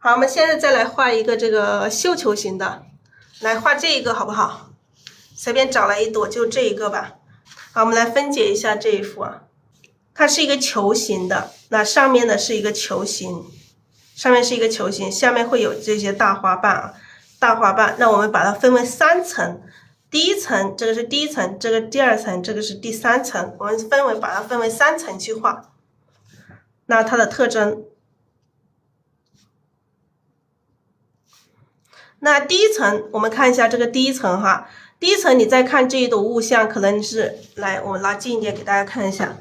好，我们现在再来画一个这个绣球形的，来画这一个好不好？随便找来一朵，就这一个吧。好，我们来分解一下这一幅啊，它是一个球形的，那上面呢是一个球形，上面是一个球形，下面会有这些大花瓣啊，大花瓣。那我们把它分为3层，第一层这个是第一层，这个第2层，这个是第3层，我们把它分为3层去画。那它的特征。那第一层，我们看一下这个第一层哈。第一层你再看这一朵物象，可能是来，我们拉近一点给大家看一下。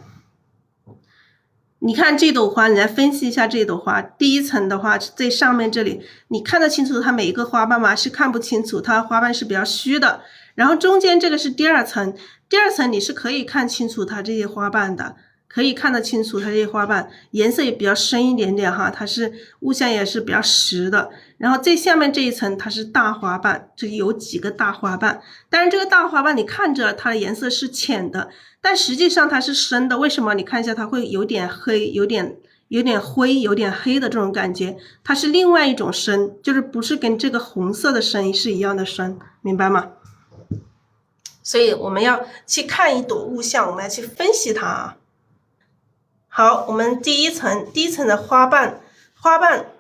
你看这朵花，你来分析一下这朵花。第一层的话，在上面这里，你看得清楚它每一个花瓣吗？是看不清楚，它花瓣是比较虚的。然后中间这个是第2层，第2层你是可以看清楚它这些花瓣的。可以看得清楚它这些花瓣颜色也比较深一点点哈，它是物象也是比较实的。然后最下面这一层它是大花瓣，这里有几个大花瓣，但是这个大花瓣你看着它的颜色是浅的，但实际上它是深的。为什么？你看一下它会有点黑，有点灰，有点黑的这种感觉，它是另外一种深，就是不是跟这个红色的深是一样的深，明白吗？所以我们要去看一朵物象，我们要去分析它啊。好，我们第一层的花瓣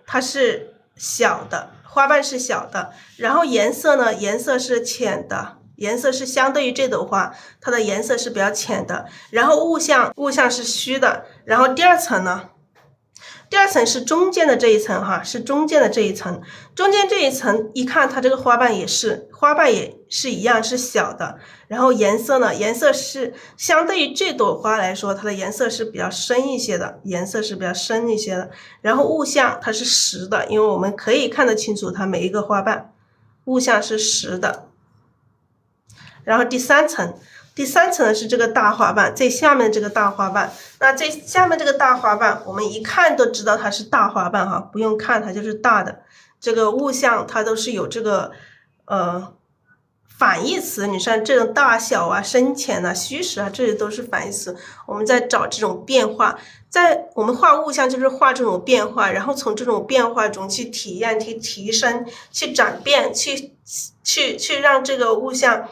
它是小的，花瓣是小的，然后颜色呢，颜色是浅的，颜色是相对于这朵花，它的颜色是比较浅的，然后物象是虚的，然后第2层呢？第2层是中间的这一层哈，是中间的这一层，中间这一层一看它这个花瓣也是一样是小的，然后颜色呢，颜色是相对于这朵花来说，它的颜色是比较深一些的，然后物象它是实的，因为我们可以看得清楚它每一个花瓣，物象是实的。然后第3层是这个大花瓣，最下面这个大花瓣。那最下面这个大花瓣，我们一看都知道它是大花瓣哈，不用看它就是大的。这个物象它都是有这个反义词，你像这种大小啊、深浅啊、虚实啊，这些都是反义词。我们在找这种变化，在我们画物象就是画这种变化，然后从这种变化中去体验、去提升、去转变、去让这个物象。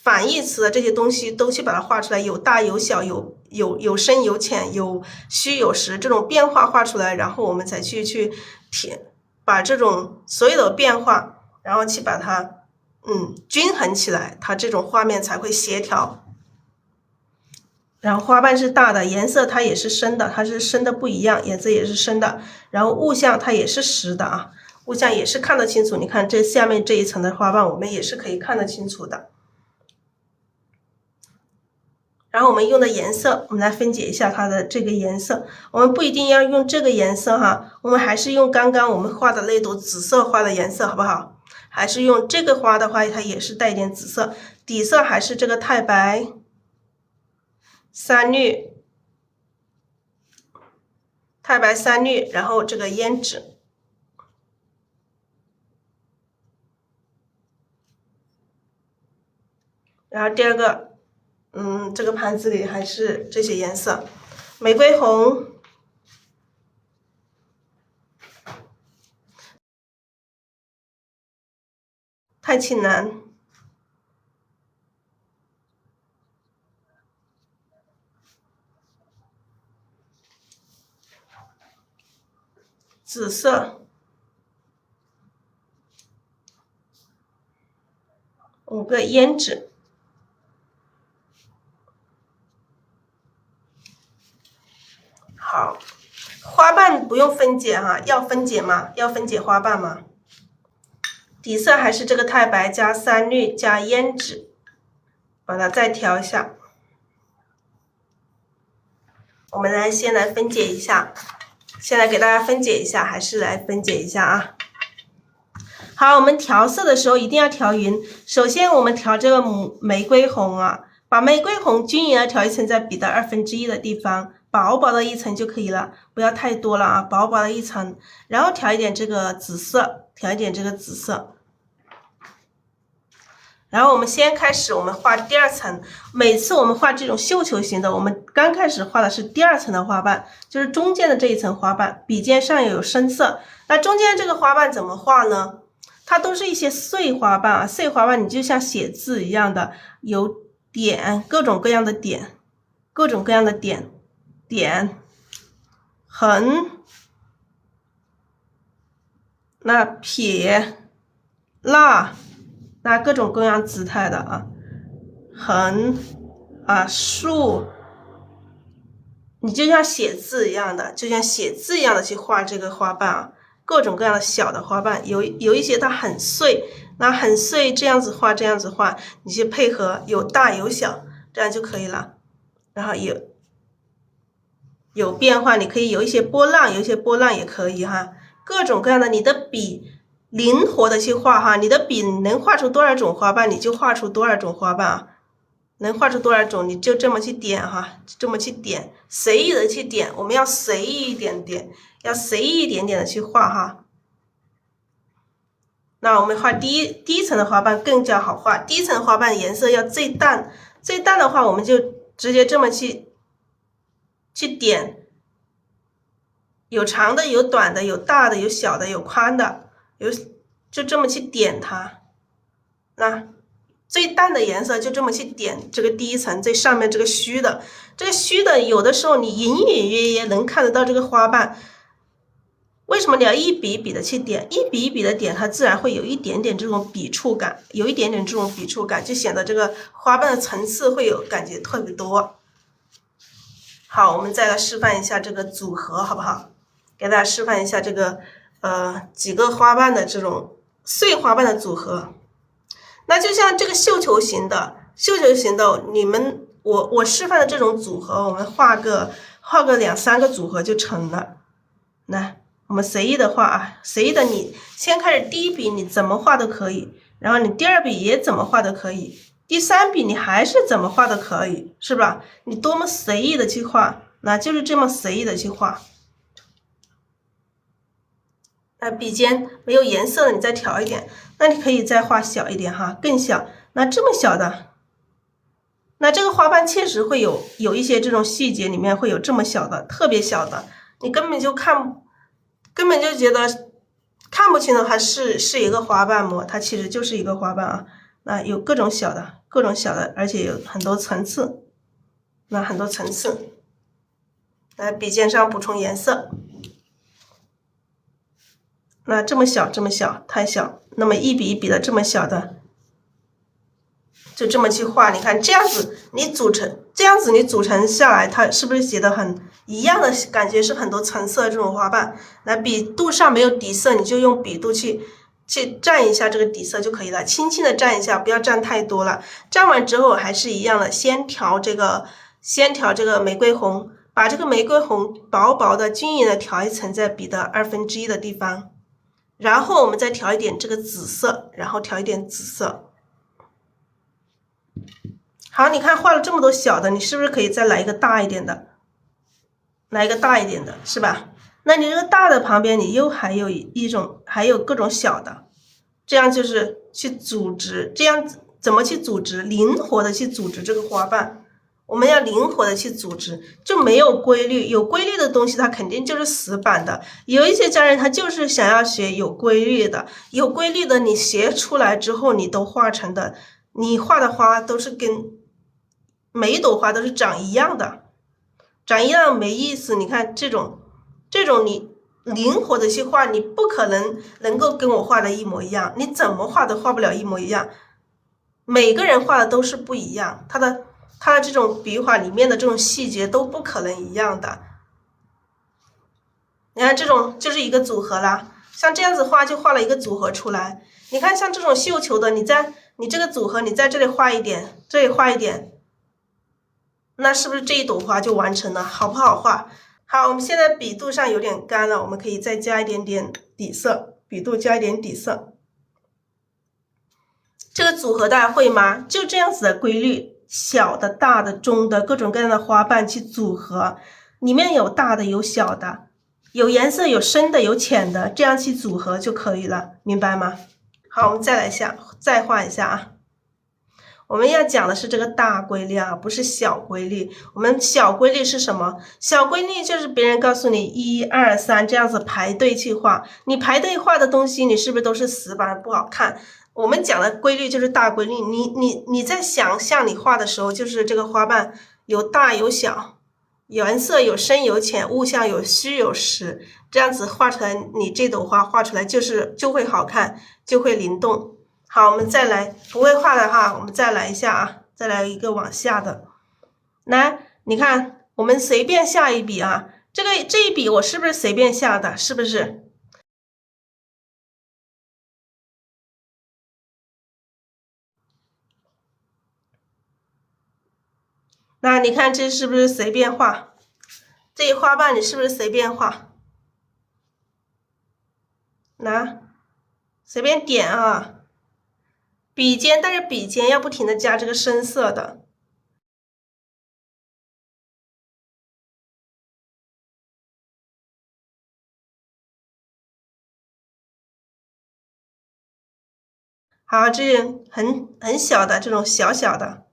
反义词的这些东西都去把它画出来，有大有小，有深有浅，有虚有实，这种变化画出来，然后我们才去把这种所有的变化，然后去把它均衡起来，它这种画面才会协调。然后花瓣是大的，颜色它也是深的，它是深的不一样，颜色也是深的。然后物象它也是实的啊，物象也是看得清楚。你看这下面这一层的花瓣，我们也是可以看得清楚的。然后我们用的颜色，我们来分解一下它的这个颜色。我们不一定要用这个颜色哈，我们还是用刚刚我们画的那朵紫色花的颜色，好不好？还是用这个花的话，它也是带一点紫色，底色还是这个太白、3绿、然后这个胭脂。然后第2个。这个盘子里还是这些颜色，玫瑰红、太青蓝、紫色、5个胭脂。好，花瓣不用分解哈，要分解吗？要分解花瓣吗？底色还是这个太白加3绿加胭脂，把它再调一下。我们先来分解一下，先来给大家分解一下，还是来分解一下啊。好，我们调色的时候一定要调匀。首先我们调这个玫瑰红啊，把玫瑰红均匀的调一层在笔的1/2的地方。薄薄的一层就可以了，不要太多了啊，薄薄的一层，然后调一点这个紫色，然后我们先开始，我们画第二层。每次我们画这种绣球型的，我们刚开始画的是第二层的花瓣，就是中间的这一层花瓣，笔尖上有深色。那中间这个花瓣怎么画呢？它都是一些碎花瓣啊，碎花瓣你就像写字一样的，有点，各种各样的点，各种各样的点，点，横，那撇，捺，那各种各样姿态的啊，横啊，竖，你就像写字一样的，就像写字一样的去画这个花瓣啊。各种各样的小的花瓣，有一些它很碎，那很碎这样子画，这样子画，你去配合有大有小，这样就可以了。然后有变化，你可以有一些波浪，有一些波浪也可以哈。各种各样的，你的笔灵活的去画哈，你的笔能画出多少种花瓣，你就画出多少种花瓣啊。能画出多少种，你就这么去点哈，这么去点，随意的去点，我们要随意一点点，要随意一点点的去画哈。那我们画第一层的花瓣更加好画，第一层花瓣颜色要最淡，最淡的话我们就直接这么去点，有长的，有短的，有大的，有小的，有宽的，就这么去点它。那最淡的颜色就这么去点这个第一层最上面这个虚的，这个虚的有的时候你隐隐约约能看得到这个花瓣。为什么你要一笔一笔的去点？一笔一笔的点，它自然会有一点点这种笔触感，有一点点这种笔触感，就显得这个花瓣的层次会有感觉特别多。好，我们再来示范一下这个组合，好不好？给大家示范一下这个几个花瓣的这种碎花瓣的组合。那就像这个绣球型的，我示范的这种组合，我们画个2、3个组合就成了。来，我们随意的画啊，随意的你先开始第一笔你怎么画都可以，然后你第二笔也怎么画都可以，第三笔你还是怎么画都可以，是吧？你多么随意的去画，那就是这么随意的去画。那笔尖没有颜色的你再调一点，那你可以再画小一点哈，更小。那这么小的，那这个花瓣确实会有一些这种细节，里面会有这么小的，特别小的，你根本就觉得看不清楚它是一个花瓣膜，它其实就是一个花瓣啊。那有各种小的，而且有很多层次，那很多层次。来，笔尖上补充颜色。那这么小，太小，那么一笔一笔的这么小的，就这么去画。你看这样子你组成下来，它是不是写的很一样的感觉？是很多层次的这种花瓣。那笔肚上没有底色，你就用笔肚去蘸一下这个底色就可以了，轻轻的蘸一下，不要蘸太多了。蘸完之后还是一样的，先调这个玫瑰红，把这个玫瑰红薄薄的均匀的调一层在笔的1/2的地方。然后我们再调一点这个紫色，好，你看画了这么多小的，你是不是可以再来一个大一点的？是吧？那你这个大的旁边，你又还有各种小的，这样就是去组织，这样怎么去组织？灵活的去组织这个花瓣。我们要灵活的去组织，就没有规律。有规律的东西它肯定就是死板的，有一些家人他就是想要学有规律的，你学出来之后你都画成的，你画的花都是跟每一朵花都是长一样的，没意思。你看这种你灵活的去画，你不可能够跟我画的一模一样，你怎么画都画不了一模一样，每个人画的都是不一样，它的这种笔画里面的这种细节都不可能一样的。你看这种就是一个组合啦，像这样子画就画了一个组合出来。你看像这种绣球的，你这个组合你在这里画一点，这里画一点，那是不是这一朵花就完成了？好不好画？好，我们现在笔肚上有点干了，我们可以再加一点点底色，笔肚加一点底色。这个组合大家会吗？就这样子的规律，小的、大的、中的，各种各样的花瓣去组合，里面有大的有小的，有颜色有深的有浅的，这样去组合就可以了，明白吗？好，我们再画一下啊。我们要讲的是这个大规律啊，不是小规律。我们小规律是什么？小规律就是别人告诉你1、2、3这样子排队去画，你排队画的东西，你是不是都是死板不好看？我们讲的规律就是大规律。你在想象你画的时候，就是这个花瓣有大有小，颜色有深有浅，物象有虚有实，这样子画出来，你这朵花画出来就会好看，就会灵动。好，我们再来，不会画的话，我们再来一下啊，再来一个往下的。来，你看，我们随便下一笔啊，这一笔我是不是随便下的？是不是？那你看这是不是随便画？这一花瓣你是不是随便画？来，随便点啊。笔尖，但是笔尖要不停的加这个深色的。好，这很小的这种小小的，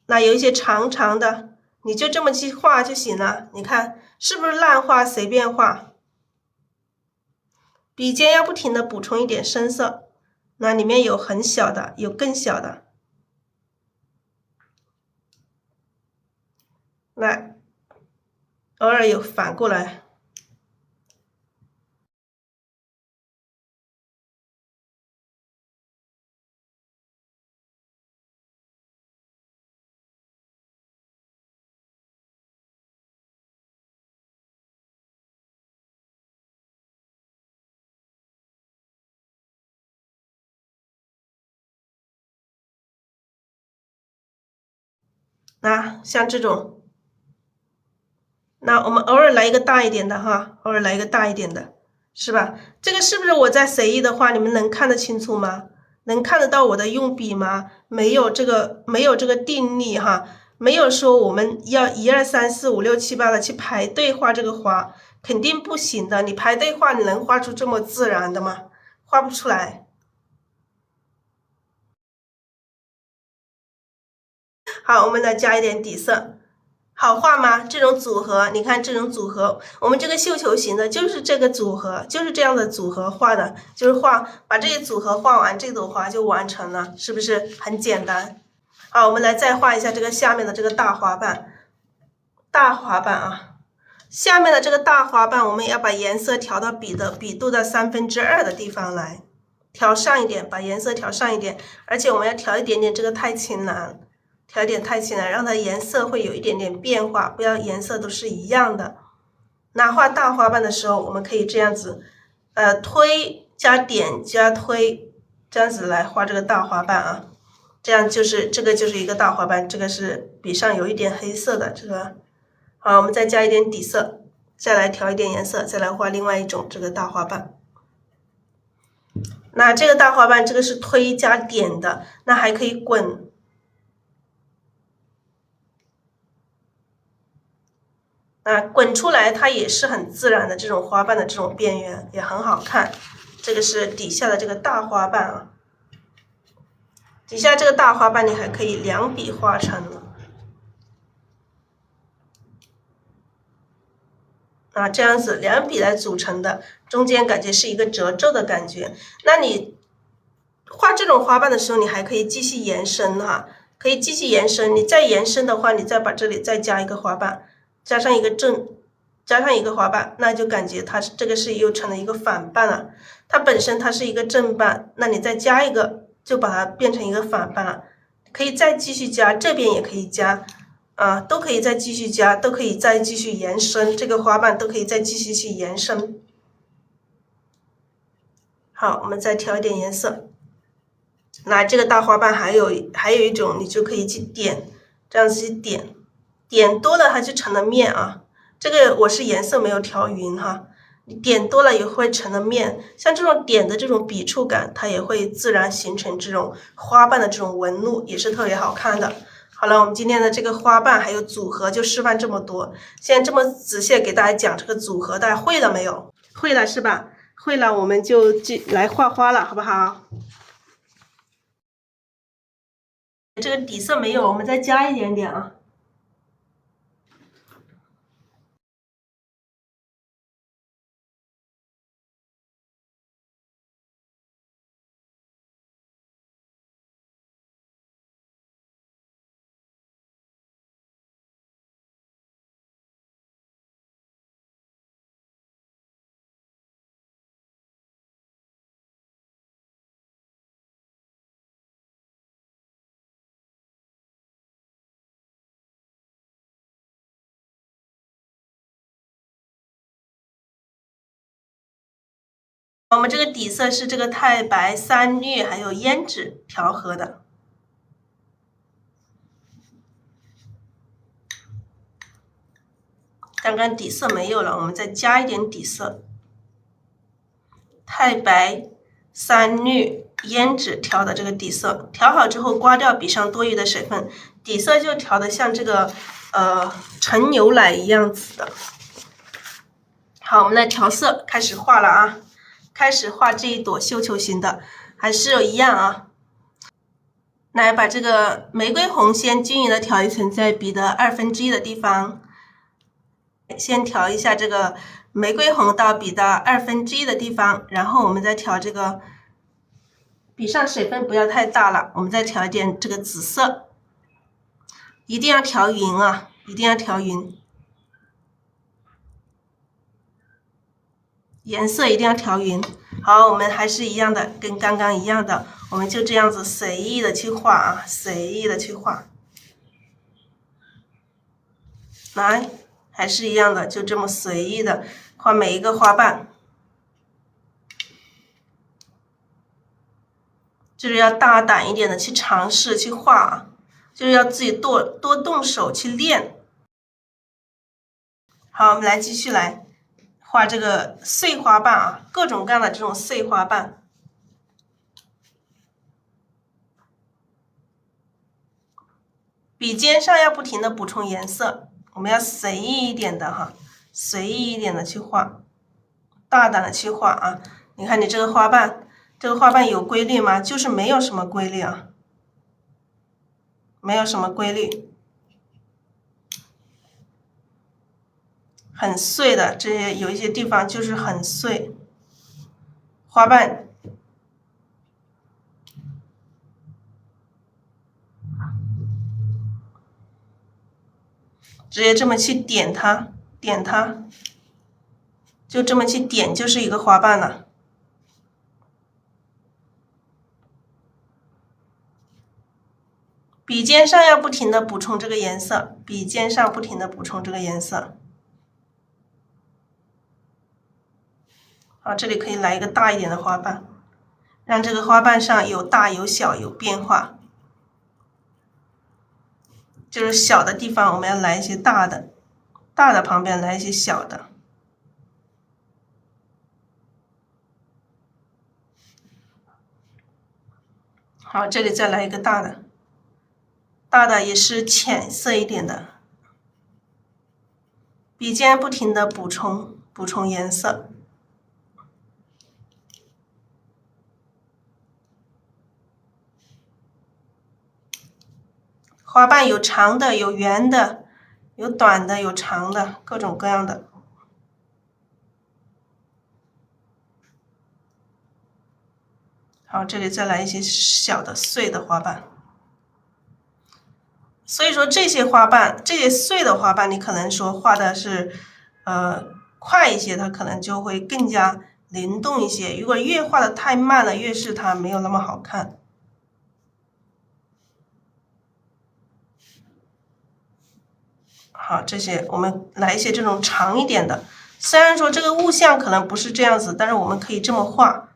那有一些长长的，你就这么去画就行了。你看是不是乱画随便画？笔尖要不停的补充一点深色，那里面有很小的，有更小的。来，偶尔有反过来。那像这种，那我们偶尔来一个大一点的哈，偶尔来一个大一点的，是吧？这个是不是我在随意的画？你们能看得清楚吗？能看得到我的用笔吗？没有这个定力哈，没有说我们要1、2、3、4、5、6、7、8的去排队画这个花，肯定不行的。你排队画，你能画出这么自然的吗？画不出来。好，我们来加一点底色，好画吗？这种组合，你看这种组合，我们这个绣球形的就是这个组合，就是这样的组合画的，就是把这些组合画完，这朵花就完成了，是不是很简单？好，我们来再画一下这个下面的这个大花瓣，大花瓣啊，下面的这个大花瓣，我们也要把颜色调到笔肚的2/3的地方来，调上一点，把颜色调上一点，而且我们要调一点点这个太青蓝。调一点太青蓝，让它颜色会有一点点变化，不要颜色都是一样的。那画大花瓣的时候，我们可以这样子，推加点加推，这样子来画这个大花瓣啊。这样这个就是一个大花瓣，这个是笔上有一点黑色的这个。好，我们再加一点底色，再来调一点颜色，再来画另外一种这个大花瓣。那这个大花瓣，这个是推加点的，那还可以滚。滚出来它也是很自然的这种花瓣的这种边缘，也很好看。这个是底下的这个大花瓣啊，底下这个大花瓣你还可以2笔画成了。这样子2笔来组成的，中间感觉是一个褶皱的感觉。那你画这种花瓣的时候，你还可以继续延伸哈，可以继续延伸。你再延伸的话，你再把这里再加一个花瓣。加上一个花瓣，那就感觉它这个是又成了一个反瓣了。它本身它是一个正瓣，那你再加一个，就把它变成一个反瓣了。可以再继续加，这边也可以加，都可以再继续加，都可以再继续延伸。这个花瓣都可以再继续去延伸。好，我们再调一点颜色。那这个大花瓣还有一种，你就可以去点，这样子去点。点多了它就成了面啊，这个我是颜色没有调匀哈，你点多了也会成了面，像这种点的这种笔触感，它也会自然形成这种花瓣的这种纹路，也是特别好看的。好了，我们今天的这个花瓣还有组合就示范这么多，现在这么仔细给大家讲这个组合，大家会了没有？会了是吧？会了，我们就来画花了，好不好？这个底色没有，我们再加一点点啊。我们这个底色是这个太白、三绿还有胭脂调和的。刚刚底色没有了，我们再加一点底色。太白、三绿、胭脂调的这个底色，调好之后刮掉笔上多余的水分，底色就调的像这个纯牛奶一样子的。好，我们来调色，开始画了啊！开始画这一朵绣球形的，还是一样啊。来把这个玫瑰红先均匀的调一层在笔的1/2的地方，先调一下这个玫瑰红到笔的1/2的地方，然后我们再调这个笔上水分不要太大了，我们再调一点这个紫色，一定要调匀啊，一定要调匀。颜色一定要调匀。好，我们还是一样的，跟刚刚一样的，我们就这样子随意的去画啊，随意的去画。来，还是一样的，就这么随意的画每一个花瓣。就是要大胆一点的去尝试去画啊，就是要自己多动手去练。好，我们来继续来画这个碎花瓣啊，各种各样的这种碎花瓣。笔尖上要不停的补充颜色，我们要随意一点的哈，随意一点的去画，大胆的去画啊。你看你这个花瓣，这个花瓣有规律吗？就是没有什么规律啊，没有什么规律，很碎的，这些有一些地方就是很碎，花瓣。直接这么去点它，点它，就这么去点，就是一个花瓣了。笔尖上要不停的补充这个颜色，笔尖上不停的补充这个颜色。好，这里可以来一个大一点的花瓣，让这个花瓣上有大有小有变化。就是小的地方我们要来一些大的，大的旁边来一些小的。好，这里再来一个大的，大的也是浅色一点的。笔尖不停的补充颜色。花瓣有长的，有圆的，有短的，有长的，各种各样的。好，这里再来一些小的碎的花瓣。所以说这些花瓣，这些碎的花瓣，你可能说画的是快一些，它可能就会更加灵动一些。如果越画的太慢了，越是它没有那么好看。好，这些我们来一些这种长一点的。虽然说这个物象可能不是这样子，但是我们可以这么画，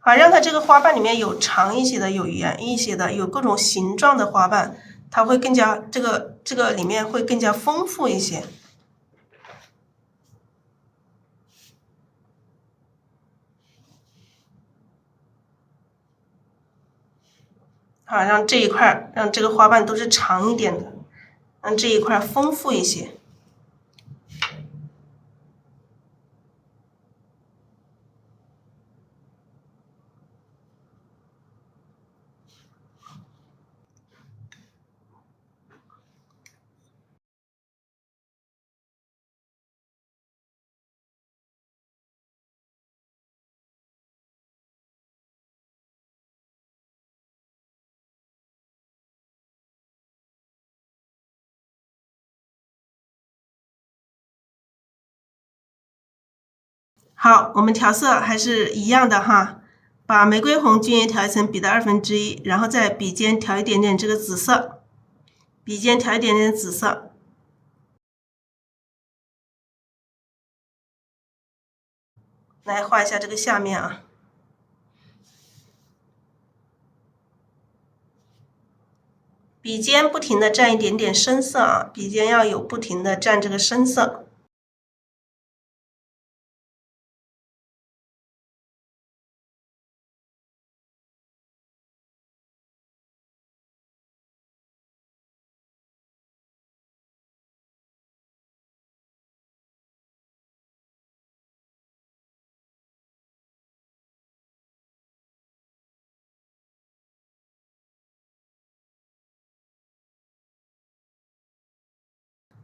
好，让它这个花瓣里面有长一些的，有圆一些的，有各种形状的花瓣，它会更加这个里面会更加丰富一些。好，让这一块，让这个花瓣都是长一点的，让这一块丰富一些。好，我们调色还是一样的哈，把玫瑰红均匀调成笔的1/2，然后在笔尖调一点点这个紫色，笔尖调一点点紫色，来画一下这个下面啊。笔尖不停的蘸一点点深色啊，笔尖要有不停的蘸这个深色。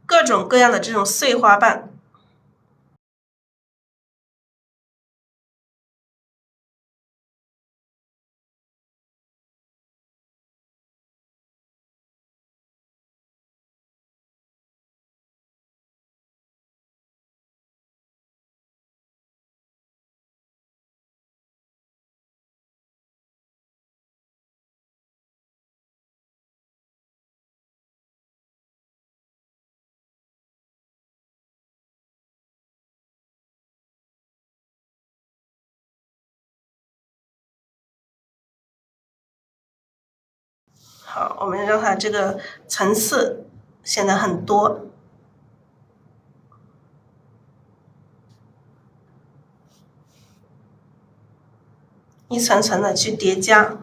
各种各样的这种碎花瓣。好，我们让它这个层次显得很多，一层层的去叠加，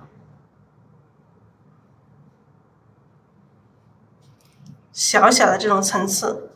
小小的这种层次。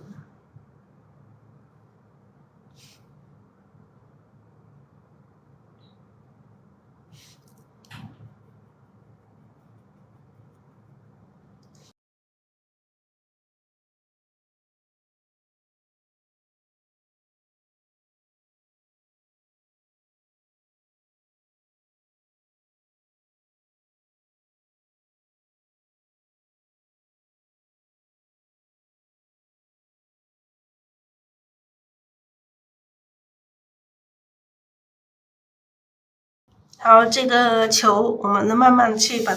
好，这个球我们慢慢去把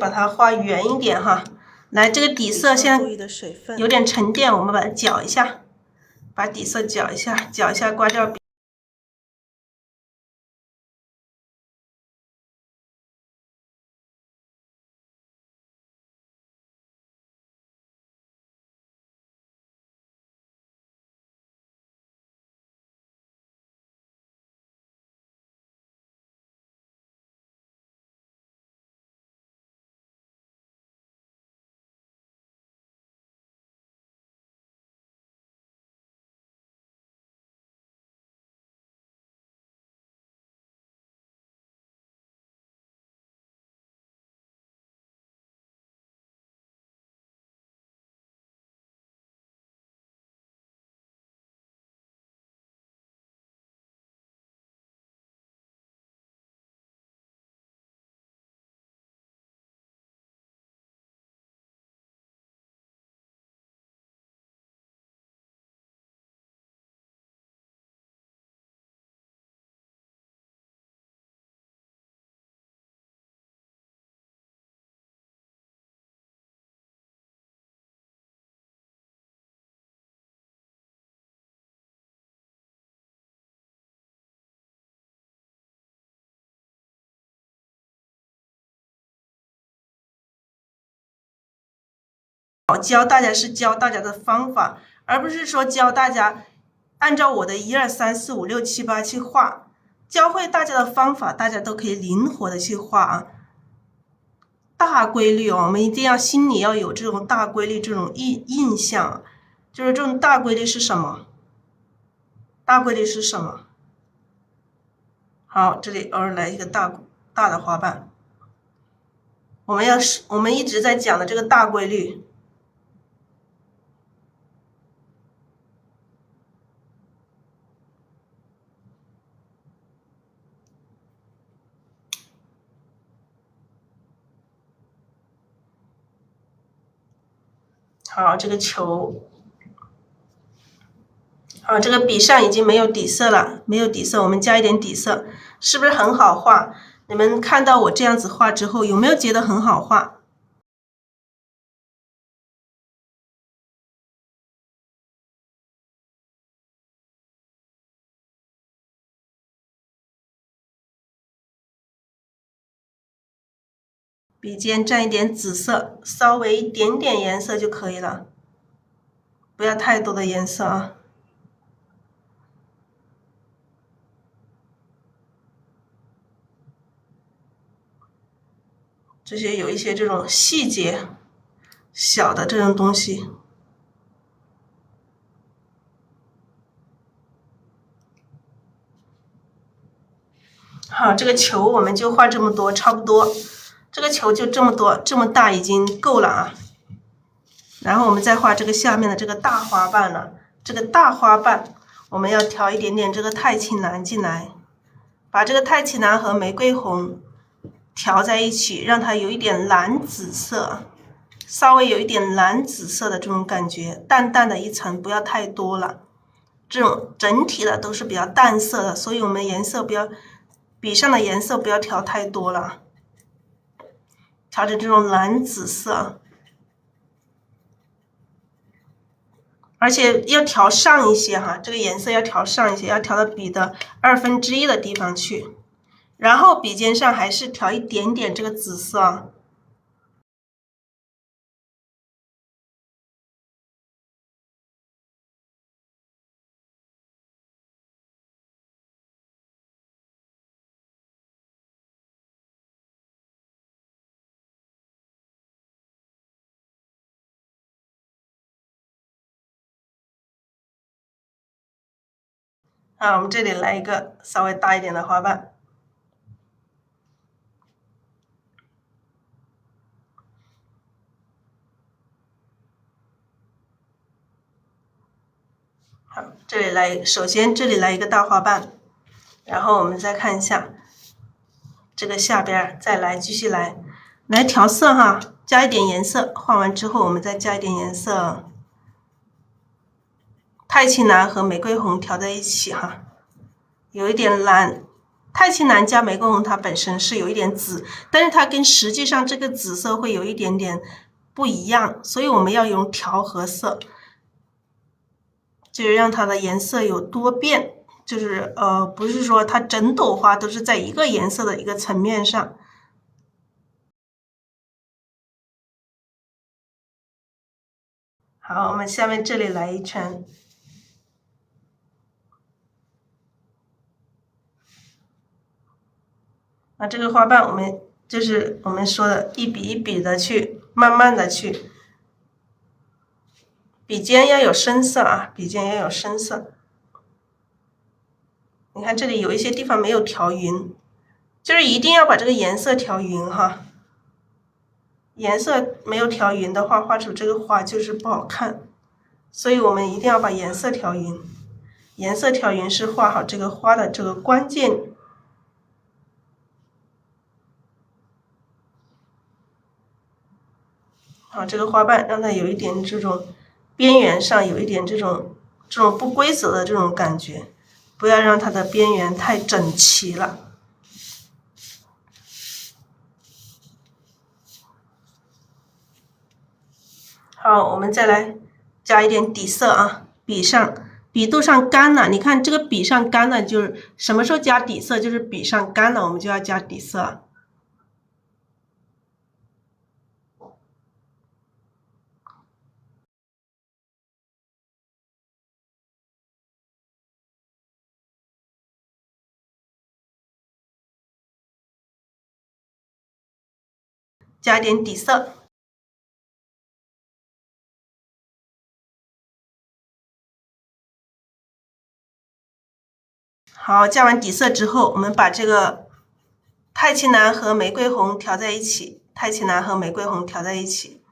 它画圆一点哈。来，这个底色现在有点沉淀，我们把它搅一下，把底色搅一下，搅一下刮掉笔。教大家是教大家的方法，而不是说教大家按照我的1、2、3、4、5、6、7、8去画。教会大家的方法，大家都可以灵活的去画啊。大规律哦，我们一定要心里要有这种大规律，这种印象，就是这种大规律是什么？大规律是什么？好，这里偶尔来一个大的花瓣。我们一直在讲的这个大规律。好，这个球好，这个笔上已经没有底色了，没有底色，我们加一点底色，是不是很好画？你们看到我这样子画之后，有没有觉得很好画？笔尖蘸一点紫色，稍微一点点颜色就可以了，不要太多的颜色啊。这些有一些这种细节小的这种东西。好，这个球我们就画这么多，差不多。这个球就这么多，这么大已经够了啊。然后我们再画这个下面的这个大花瓣了。这个大花瓣我们要调一点点这个太清蓝进来，把这个太清蓝和玫瑰红调在一起，让它有一点蓝紫色，稍微有一点蓝紫色的这种感觉，淡淡的一层，不要太多了。这种整体的都是比较淡色的，所以我们颜色不要，笔上的颜色不要调太多了，调成这种蓝紫色。而且要调上一些哈，这个颜色要调上一些，要调到笔的1/2的地方去。然后笔尖上还是调一点点这个紫色。啊，我们这里来一个稍微大一点的花瓣。好，这里来，首先这里来一个大花瓣，然后我们再看一下这个下边，再来继续来调色哈，加一点颜色。画完之后，我们再加一点颜色，太清蓝和玫瑰红调在一起哈，有一点蓝。太清蓝加玫瑰红，它本身是有一点紫，但是它跟实际上这个紫色会有一点点不一样，所以我们要用调和色，就是让它的颜色有多变，就是不是说它整朵花都是在一个颜色的一个层面上。好，我们下面这里来一圈。那这个花瓣我们就是我们说的一笔一笔的去慢慢的去，笔尖要有深色啊，笔尖要有深色。你看这里有一些地方没有调匀，就是一定要把这个颜色调匀哈。颜色没有调匀的话，画出这个花就是不好看，所以我们一定要把颜色调匀。颜色调匀是画好这个花的这个关键。好，这个花瓣让它有一点这种边缘上有一点这种不规则的这种感觉，不要让它的边缘太整齐了。好，我们再来加一点底色啊，笔肚上干了，你看这个笔上干了，就是什么时候加底色？就是笔上干了，我们就要加底色。加一点底色。好，加完底色之后，我们把这个太清蓝和玫瑰红调在一起，太清蓝和玫瑰红调在一起，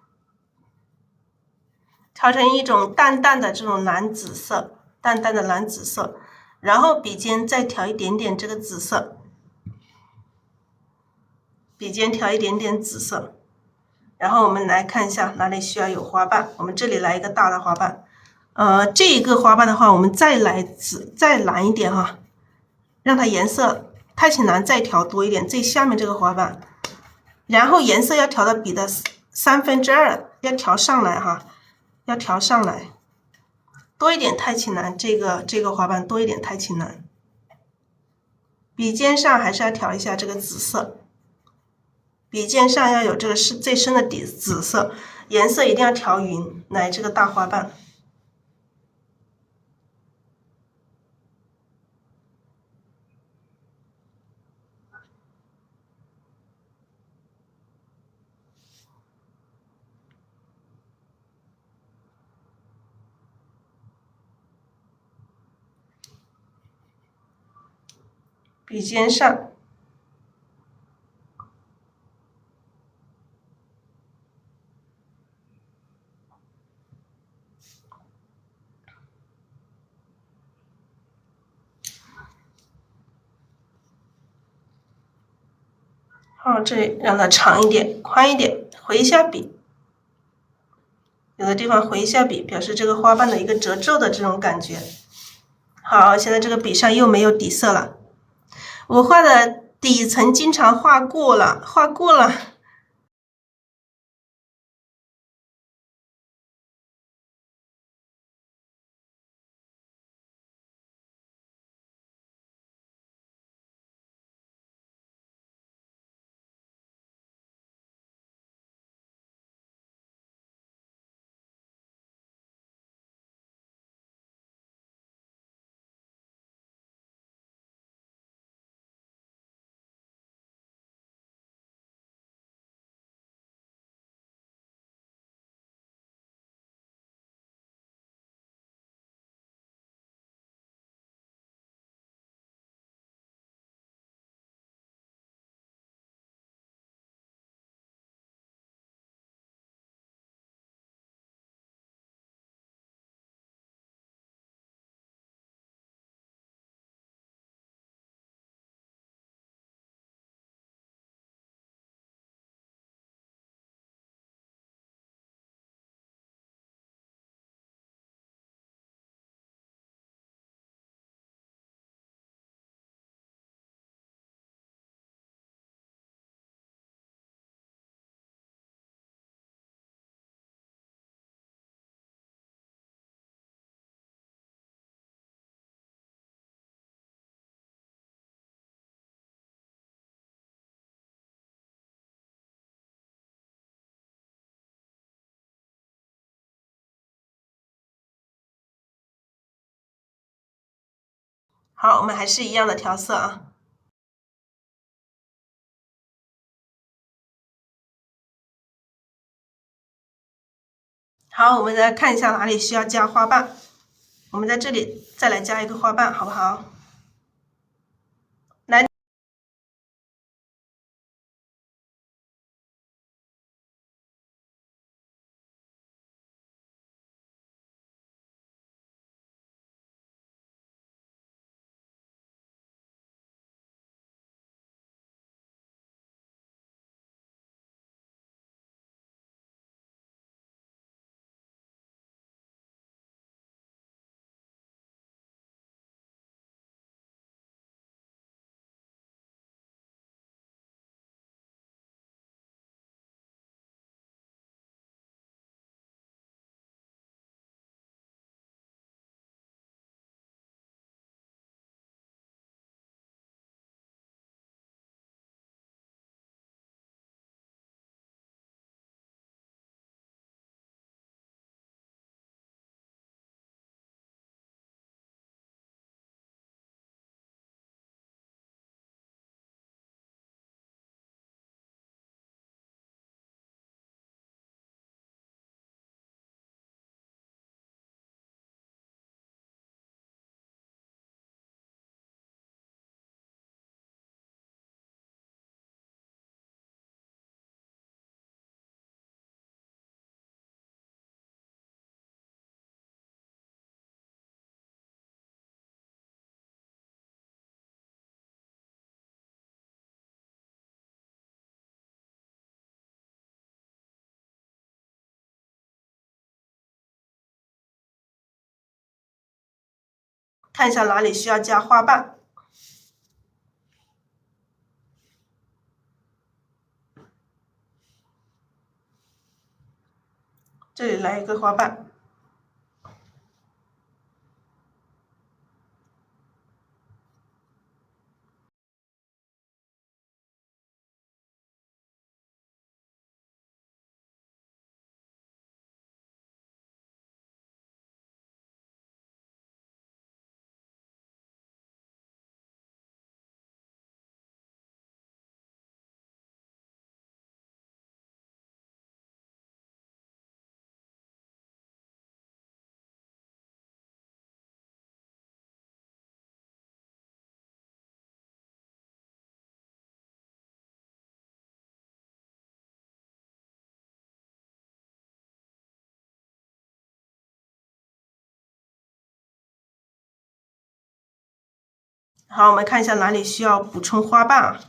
调成一种淡淡的这种蓝紫色，淡淡的蓝紫色。然后笔尖再调一点点这个紫色，笔尖调一点点紫色。然后我们来看一下哪里需要有花瓣，我们这里来一个大的花瓣，这一个花瓣的话，我们再来再蓝一点哈，让它颜色太浅蓝再调多一点，最下面这个花瓣，然后颜色要调到笔的2/3，要调上来哈，要调上来，多一点太浅蓝，这个花瓣多一点太浅蓝，笔尖上还是要调一下这个紫色，笔尖上要有这个是最深的紫色，颜色一定要调匀，来这个大花瓣。笔尖上，好，这里让它长一点、宽一点，回一下笔，有的地方回一下笔，表示这个花瓣的一个褶皱的这种感觉。好，现在这个笔上又没有底色了，我画的底层经常画过了。好，我们还是一样的调色啊。好，我们来看一下哪里需要加花瓣，我们在这里再来加一个花瓣，好不好？看一下哪里需要加花瓣。这里来一个花瓣。好，我们看一下哪里需要补充花瓣啊？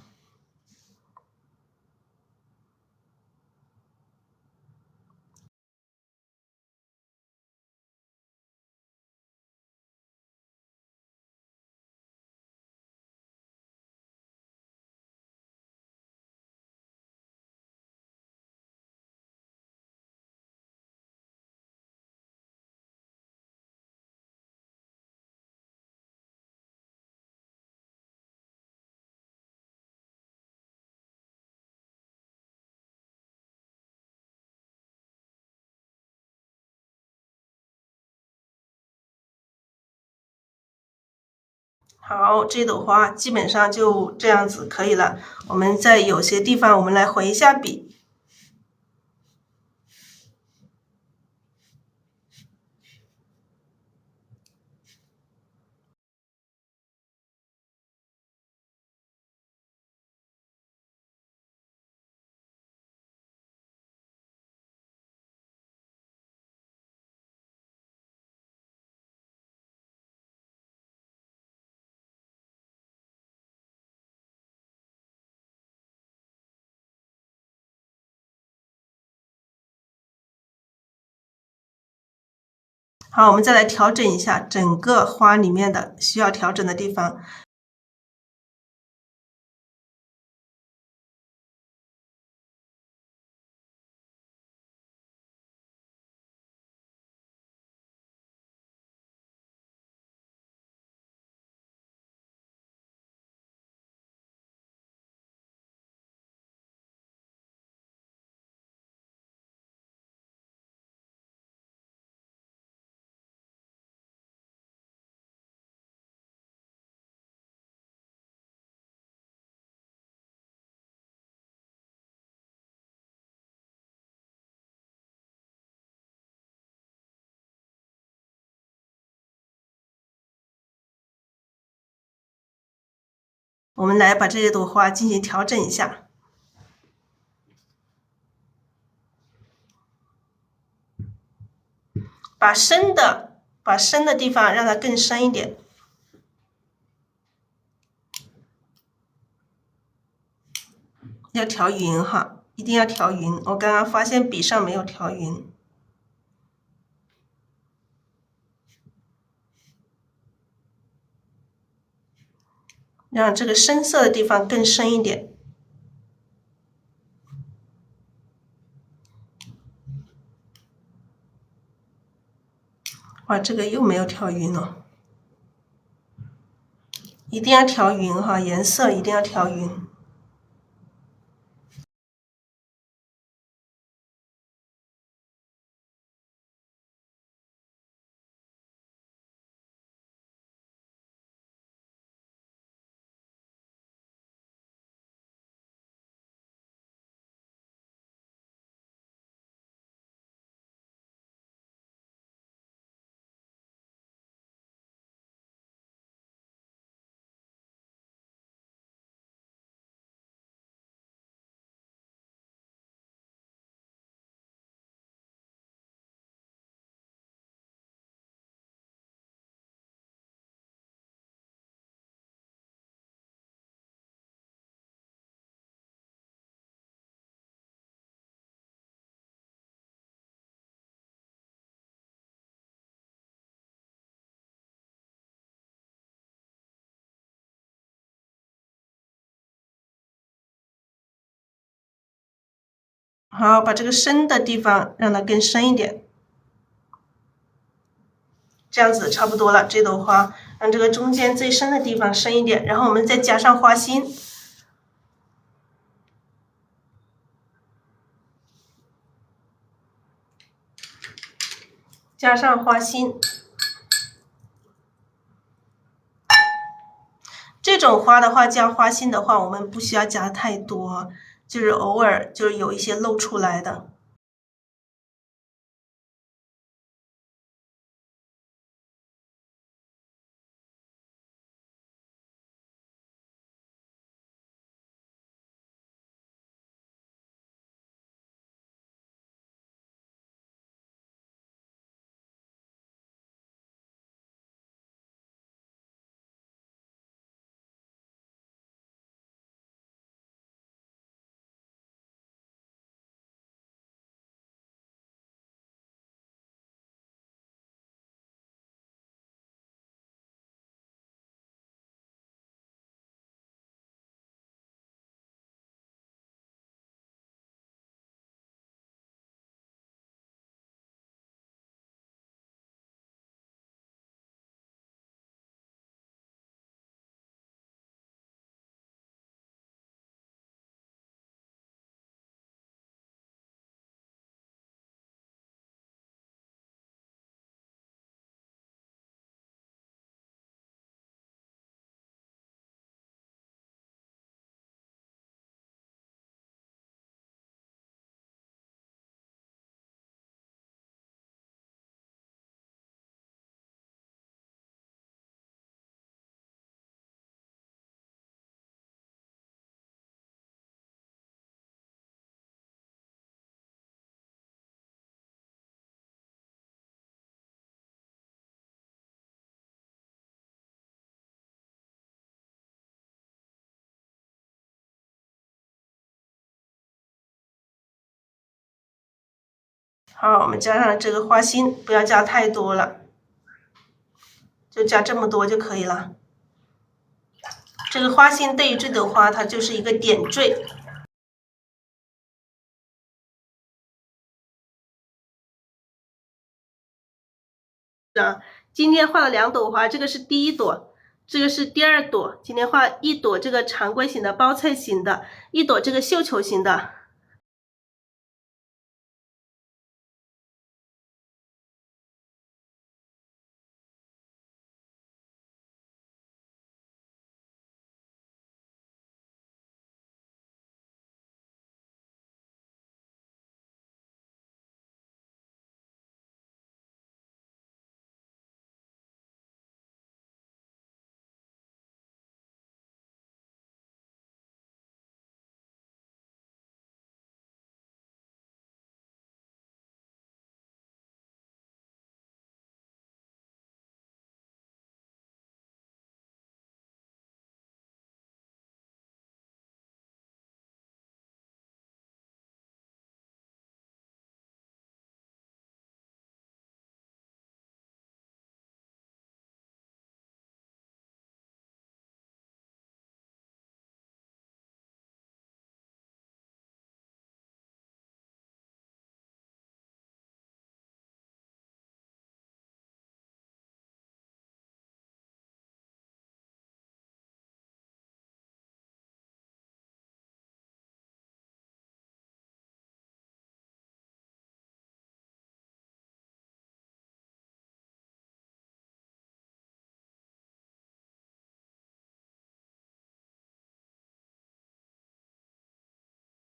好，这朵花基本上就这样子可以了。我们在有些地方，我们来回一下笔。好，我们再来调整一下整个花里面的需要调整的地方。我们来把这朵花进行调整一下，把深的地方让它更深一点。要调匀哈，一定要调匀。我刚刚发现笔上没有调匀，让这个深色的地方更深一点。哇，这个又没有调匀了，一定要调匀哈，颜色一定要调匀。好，把这个深的地方让它更深一点，这样子差不多了。这朵花让这个中间最深的地方深一点，然后我们再加上花心，加上花心。这种花的话，加花心的话，我们不需要加太多，就是偶尔就是有一些露出来的。好，我们加上这个花心，不要加太多了，就加这么多就可以了。这个花心对于这朵花，它就是一个点缀。今天画了2朵花，这个是第1朵，这个是第2朵。今天画1朵这个常规型的包菜型的，1朵这个绣球型的。